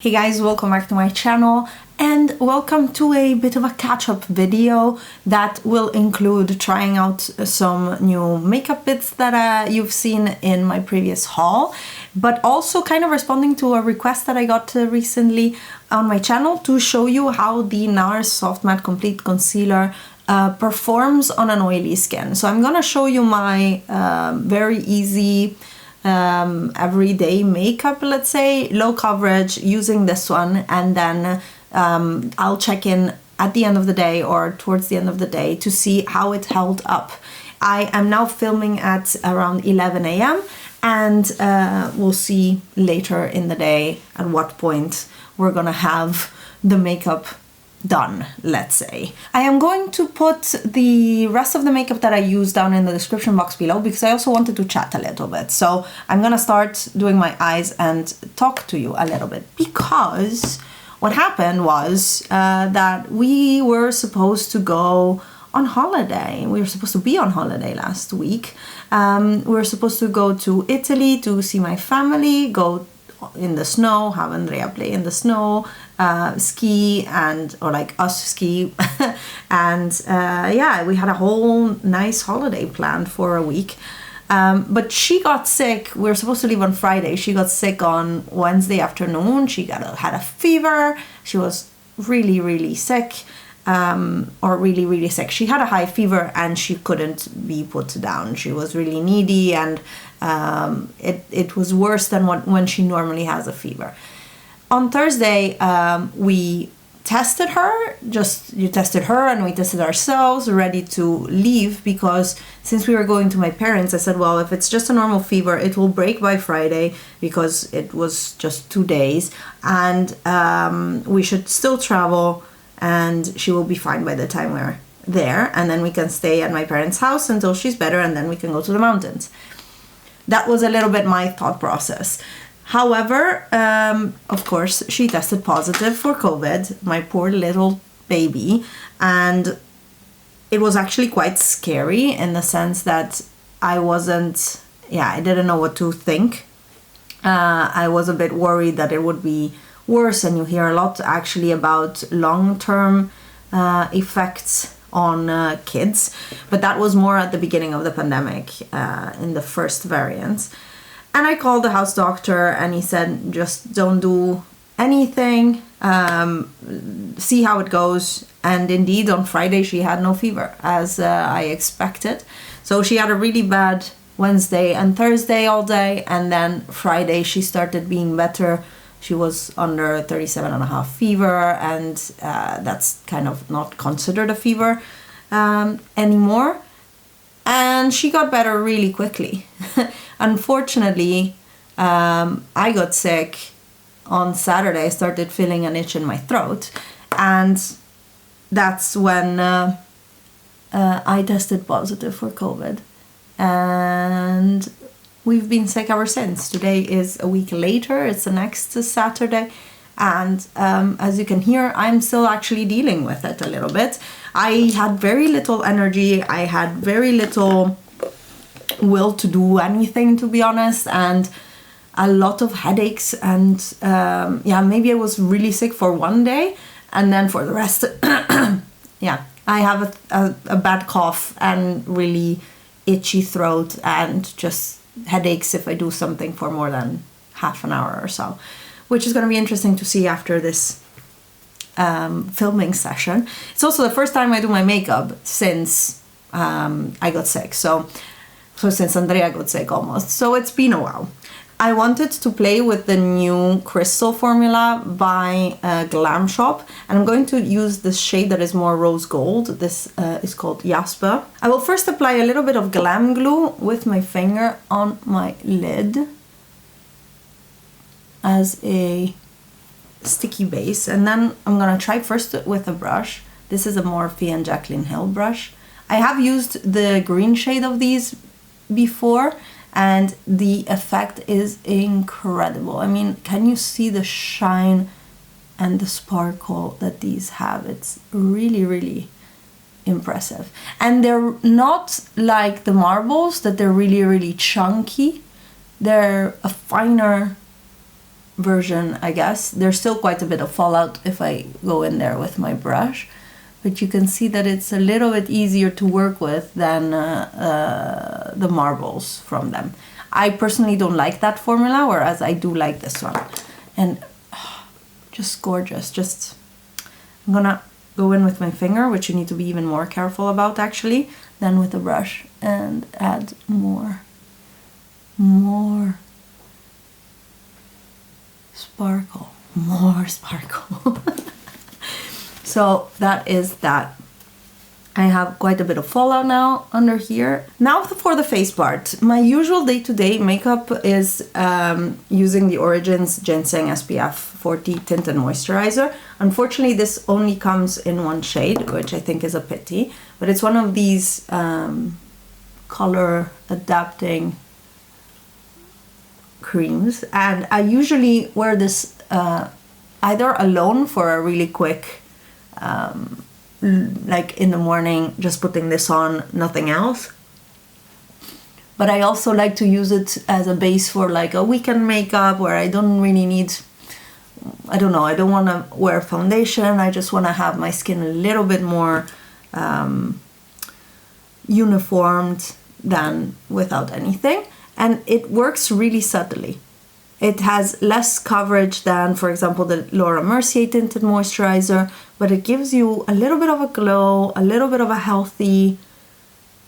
Hey guys, welcome back to my channel and welcome to a bit of a catch-up video that will include trying out some new makeup bits that you've seen in my previous haul, but also kind of responding to a request that I got recently on my channel to show you how the Nars Soft Matte Complete Concealer performs on an oily skin. So I'm gonna show you my very easy everyday makeup, let's say, low coverage, using this one, and then I'll check in at the end of the day or towards the end of the day to see how it held up. I am now filming at around 11 a.m. and we'll see later in the day at what point we're gonna have the makeup done, let's say. I am going to put the rest of the makeup that I use down in the description box below because I also wanted to chat a little bit. So I'm gonna start doing my eyes and talk to you a little bit, because what happened was that we were supposed to go on holiday. We were supposed to be on holiday last week. We were supposed to go to Italy to see my family, go in the snow, have Andrea play in the snow, ski, or like us ski and yeah, we had a whole nice holiday planned for a week, but she got sick. We were supposed to leave on Friday. She got sick on Wednesday afternoon. She had a fever. She was really sick, or really sick. She had a high fever and she couldn't be put down. She was really needy, and it was worse than when she normally has a fever. On Thursday, we tested her, you tested her and we tested ourselves, ready to leave, because since we were going to my parents, I said, well, if it's just a normal fever, it will break by Friday because it was just 2 days, and we should still travel and she will be fine by the time we're there, and then we can stay at my parents' house until she's better, and then we can go to the mountains. That was a little bit my thought process. However, of course, she tested positive for COVID, my poor little baby, and it was actually quite scary in the sense that I didn't know what to think. I was a bit worried that it would be worse, and you hear a lot actually about long-term effects on kids, but that was more at the beginning of the pandemic, in the first variants. And I called the house doctor and he said, just don't do anything, see how it goes. And indeed, on Friday, she had no fever, as I expected. So she had a really bad Wednesday and Thursday all day. And then Friday, she started being better. She was under 37.5 fever, and that's kind of not considered a fever anymore. And she got better really quickly. Unfortunately, I got sick on Saturday. I started feeling an itch in my throat, and that's when I tested positive for COVID. And we've been sick ever since. Today is a week later. It's the next Saturday. And as you can hear, I'm still actually dealing with it a little bit. I had very little energy. I had very little will to do anything, to be honest, and a lot of headaches. And yeah, maybe I was really sick for one day, and then for the rest, yeah, I have a bad cough and really itchy throat and just headaches if I do something for more than half an hour or so, which is going to be interesting to see after this filming session. It's also the first time I do my makeup since I got sick, so since Andrea got sick almost, so it's been a while. I wanted to play with the new crystal formula by Glam Shop, and I'm going to use this shade that is more rose gold. This is called Jasper. I will first apply a little bit of glam glue with my finger on my lid as a sticky base, and then I'm gonna try first with a brush. This is a Morphe and Jaclyn Hill brush. I have used the green shade of these before, and the effect is incredible. I mean, can you see the shine and the sparkle that these have? It's really impressive. And they're not like the marbles that they're really chunky. They're a finer version, I guess. There's still quite a bit of fallout if I go in there with my brush, but you can see that it's a little bit easier to work with than the marbles from them. I personally don't like that formula, whereas I do like this one. And just gorgeous. Just, I'm gonna go in with my finger, which you need to be even more careful about actually, than with the brush, and add more sparkle, more sparkle. So that is that. I have quite a bit of fallout now under here. Now for the face part. My usual day-to-day makeup is using the Origins Ginseng SPF 40 Tinted Moisturizer. Unfortunately, this only comes in one shade, which I think is a pity, but it's one of these color adapting creams, and I usually wear this either alone for a really quick like in the morning, just putting this on, nothing else. But I also like to use it as a base for like a weekend makeup where I don't really need, I don't know, I don't want to wear foundation. I just want to have my skin a little bit more uniformed than without anything. And it works really subtly. It has less coverage than, for example, the Laura Mercier Tinted Moisturizer, but it gives you a little bit of a glow, a little bit of a healthy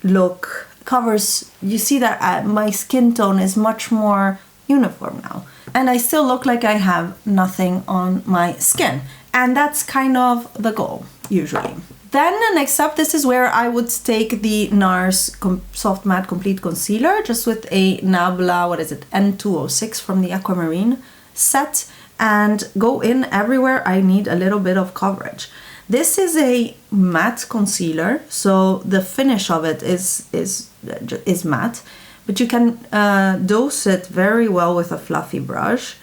look. Covers, you see that my skin tone is much more uniform now. And I still look like I have nothing on my skin. And that's kind of the goal, usually. Then next up, this is where I would take the Nars Soft Matte Complete Concealer, just with a Nabla, what is it, N206 from the Aquamarine set, and go in everywhere I need a little bit of coverage. This is a matte concealer, so the finish of it is matte, but you can dose it very well with a fluffy brush,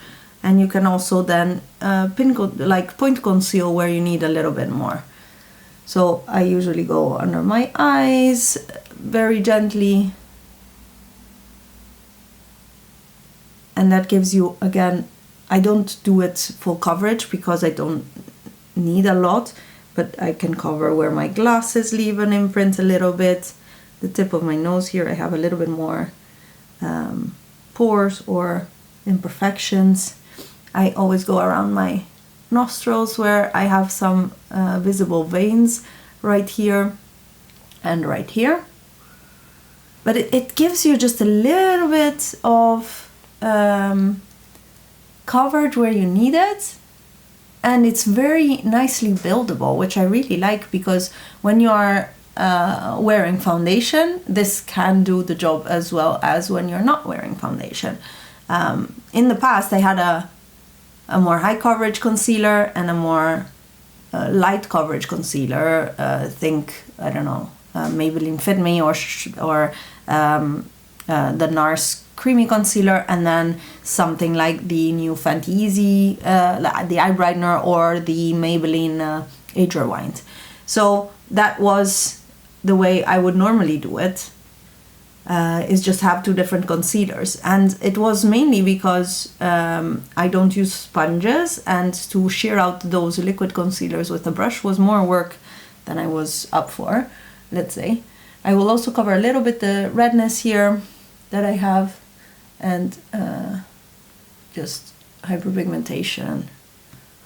and you can also then point conceal where you need a little bit more. So I usually go under my eyes very gently, and that gives you, again, I don't do it full coverage because I don't need a lot, but I can cover where my glasses leave an imprint a little bit. The tip of my nose here, I have a little bit more pores or imperfections. I always go around my nostrils where I have some visible veins right here and right here. But it gives you just a little bit of coverage where you need it. And it's very nicely buildable, which I really like, because when you are wearing foundation, this can do the job as well as when you're not wearing foundation. In the past, I had a more high coverage concealer and a more light coverage concealer. Think, I don't know, Maybelline Fit Me or the Nars creamy concealer, and then something like the new Fenty Easy, the eye brightener, or the Maybelline Age Rewind. So that was the way I would normally do it, is just have two different concealers. And it was mainly because I don't use sponges, and to sheer out those liquid concealers with a brush was more work than I was up for, let's say. I will also cover a little bit the redness here that I have, and just hyperpigmentation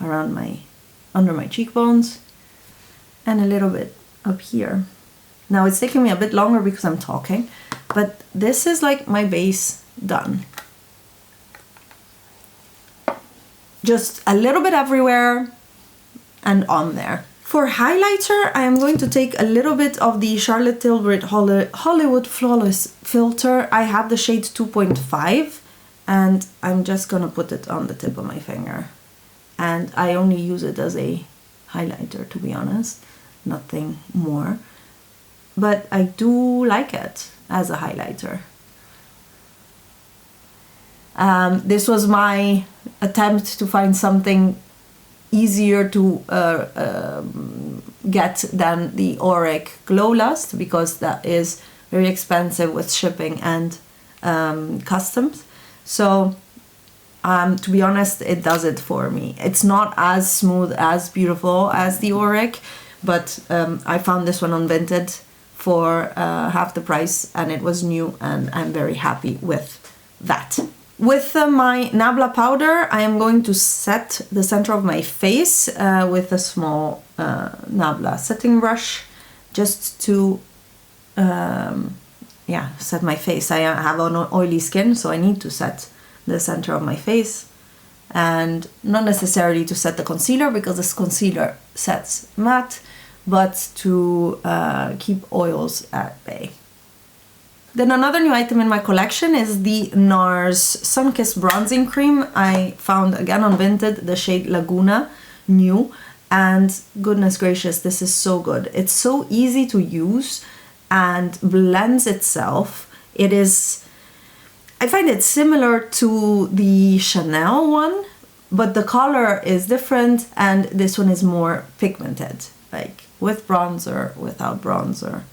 around under my cheekbones, and a little bit up here. Now it's taking me a bit longer because I'm talking, but this is like my base done. Just a little bit everywhere and on there. For highlighter, I am going to take a little bit of the Charlotte Tilbury Hollywood Flawless Filter. I have the shade 2.5, and I'm just gonna put it on the tip of my finger. And I only use it as a highlighter, to be honest, nothing more. But I do like it as a highlighter. This was my attempt to find something easier to get than the Auric Glow Lust, because that is very expensive with shipping and customs. So To be honest, it does it for me. It's not as smooth, as beautiful as the Auric, but I found this one on Vinted for half the price, and it was new, and I'm very happy with that. With my Nabla powder, I am going to set the center of my face with a small Nabla setting brush, just to set my face. I have an oily skin, so I need to set the center of my face, and not necessarily to set the concealer, because this concealer sets matte, but to keep oils at bay. Then another new item in my collection is the Nars Sunkissed bronzing cream. I found again on Vinted the shade Laguna, new, and goodness gracious, this is so good. It's so easy to use and blends itself. It is, I find it similar to the Chanel one, but the color is different, and this one is more pigmented, like with bronzer, without bronzer.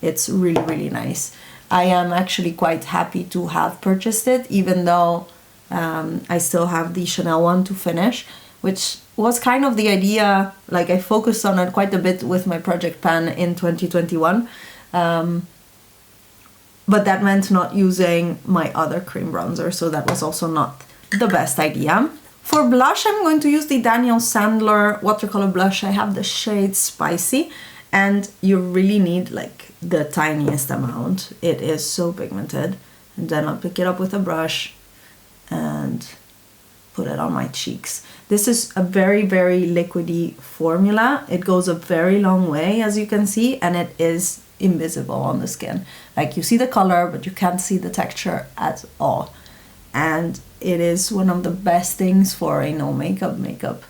It's really, really nice. I am actually quite happy to have purchased it, even though I still have the Chanel one to finish, which was kind of the idea. Like, I focused on it quite a bit with my project pan in 2021. But that meant not using my other cream bronzer, so that was also not the best idea. For blush, I'm going to use the Daniel Sandler watercolor blush. I have the shade Spicey, and you really need like the tiniest amount. It is so pigmented. And then I'll pick it up with a brush and put it on my cheeks. This is a very, very liquidy formula. It goes a very long way, as you can see, and it is invisible on the skin. Like, you see the color, but you can't see the texture at all. And it is one of the best things for a no makeup.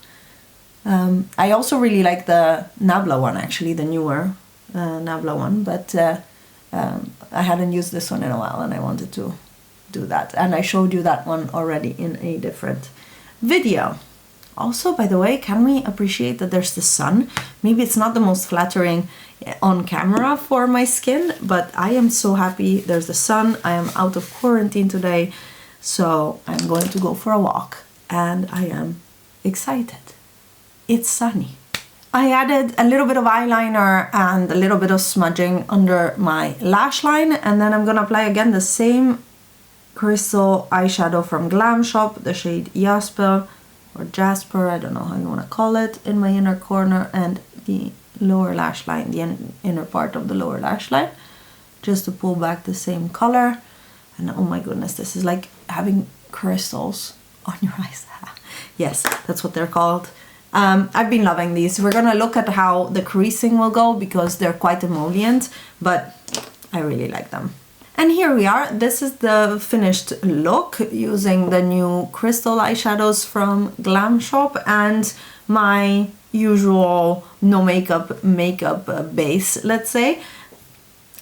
I also really like the Nabla one, actually, the newer Nabla one, but I hadn't used this one in a while, and I wanted to do that. And I showed you that one already in a different video. Also, by the way, can we appreciate that there's the sun? Maybe it's not the most flattering on camera for my skin, but I am so happy there's the sun. I am out of quarantine today, so I'm going to go for a walk, and I am excited. It's sunny. I added a little bit of eyeliner and a little bit of smudging under my lash line, and then I'm gonna apply again the same crystal eyeshadow from Glam Shop, the shade Jasper, or Jasper, I don't know how you want to call it, in my inner corner and the lower lash line, the inner part of the lower lash line, just to pull back the same color. And oh my goodness, this is like having crystals on your eyes. Yes, that's what they're called. I've been loving these. We're gonna look at how the creasing will go, because they're quite emollient, but I really like them. And here we are. This is the finished look using the new crystal eyeshadows from Glam Shop and my usual no makeup base, let's say.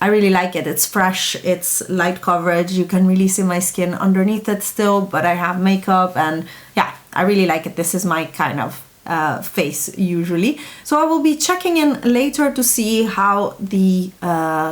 I really like it. It's fresh, it's light coverage. You can really see my skin underneath it still, but I have makeup, and yeah, I really like it. This is my kind of face usually. So I will be checking in later to see how the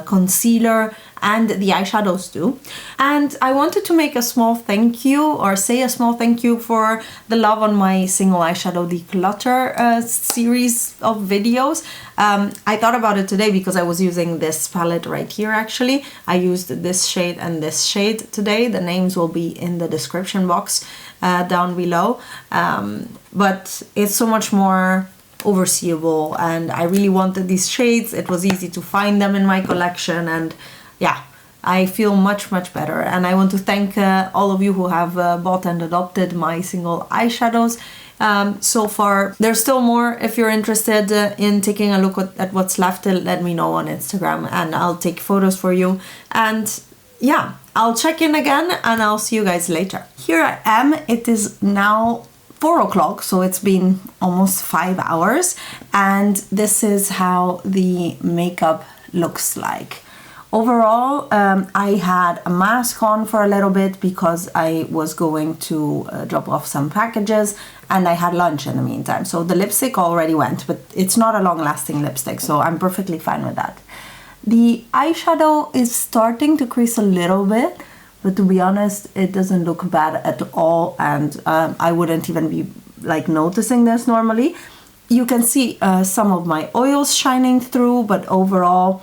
concealer and the eyeshadows do. And I wanted to make a small thank you, or say a small thank you, for the love on my single eyeshadow declutter series of videos. I thought about it today because I was using this palette right here. Actually, I used this shade and this shade today. The names will be in the description box down below, but it's so much more overseeable, and I really wanted these shades. It was easy to find them in my collection, and yeah, I feel much better. And I want to thank all of you who have bought and adopted my single eyeshadows so far. There's still more. If you're interested in taking a look at what's left, let me know on Instagram, and I'll take photos for you. And yeah, I'll check in again, and I'll see you guys later. Here I am. It is now 4 o'clock, so it's been almost 5 hours, and this is how the makeup looks like. Overall, I had a mask on for a little bit because I was going to drop off some packages, and I had lunch in the meantime. So the lipstick already went, but it's not a long-lasting lipstick, so I'm perfectly fine with that. The eyeshadow is starting to crease a little bit, but to be honest, it doesn't look bad at all, and I wouldn't even be like noticing this normally. You can see some of my oils shining through, but overall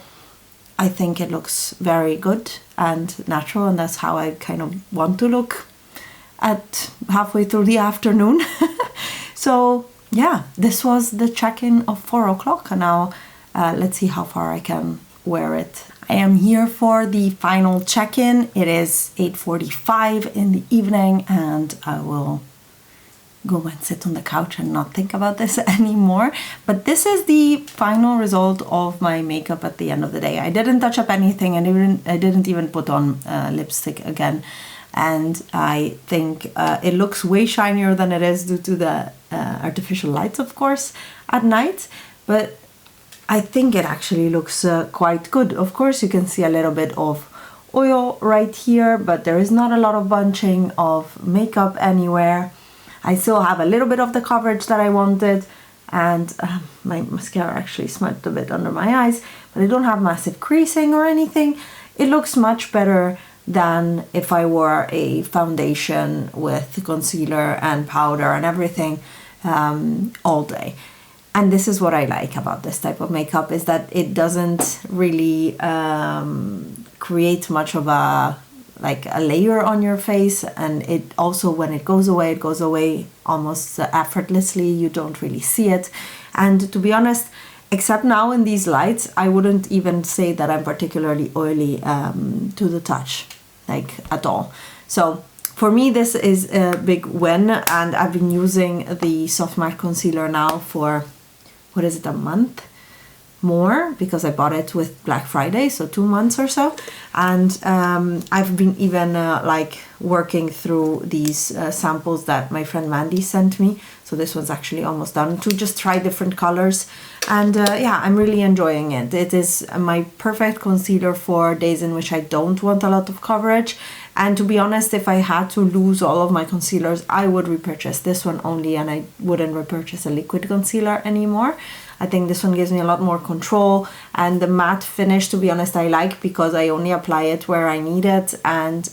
I think it looks very good and natural, and that's how I kind of want to look at halfway through the afternoon. So yeah, this was the check-in of 4 o'clock, and now let's see how far I can wear it. I am here for the final check-in. It is 8:45 in the evening, and I will go and sit on the couch and not think about this anymore. But this is the final result of my makeup at the end of the day. I didn't touch up anything, and I didn't even put on lipstick again. And I think it looks way shinier than it is due to the artificial lights, of course, at night. But I think it actually looks quite good. Of course, you can see a little bit of oil right here, but there is not a lot of bunching of makeup anywhere. I still have a little bit of the coverage that I wanted, and my mascara actually smudged a bit under my eyes, but I don't have massive creasing or anything. It looks much better than if I wore a foundation with concealer and powder and everything all day. And this is what I like about this type of makeup, is that it doesn't really create much of a layer on your face, and it also, when it goes away almost effortlessly. You don't really see it. And to be honest, except now in these lights, I wouldn't even say that I'm particularly oily to the touch, like at all. So for me, this is a big win, and I've been using the Soft Matte Concealer now for, what is it, a month more, because I bought it with Black Friday, so 2 months or so. And I've been even like working through these samples that my friend Mandy sent me. So this one's actually almost done, to just try different colors. And yeah, I'm really enjoying it. It is my perfect concealer for days in which I don't want a lot of coverage. And to be honest, if I had to lose all of my concealers, I would repurchase this one only, and I wouldn't repurchase a liquid concealer anymore. I think this one gives me a lot more control, and the matte finish, to be honest, I like, because I only apply it where I need it, and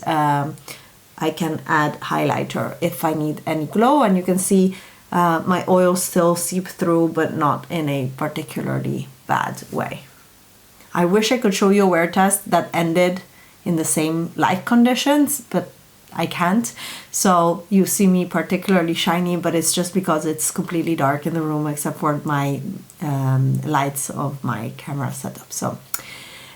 I can add highlighter if I need any glow. And you can see my oils still seep through, but not in a particularly bad way. I wish I could show you a wear test that ended in the same light conditions, but I can't. So you see me particularly shiny, but it's just because it's completely dark in the room except for my lights of my camera setup. So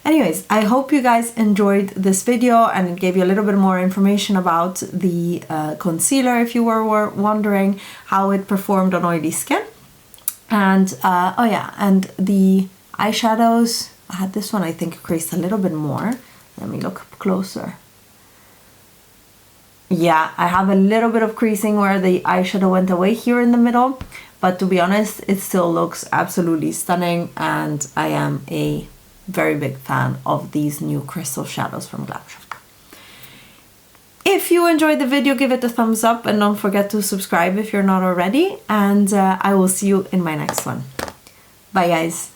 anyways, I hope you guys enjoyed this video, and it gave you a little bit more information about the concealer if you were wondering how it performed on oily skin. And oh yeah, and the eyeshadows, I had this one I think creased a little bit more. Let me look up closer. Yeah, I have a little bit of creasing where the eyeshadow went away here in the middle, but to be honest, it still looks absolutely stunning, and I am a very big fan of these new crystal shadows from Glam Shop. If you enjoyed the video, give it a thumbs up, and don't forget to subscribe if you're not already, and I will see you in my next one. Bye guys.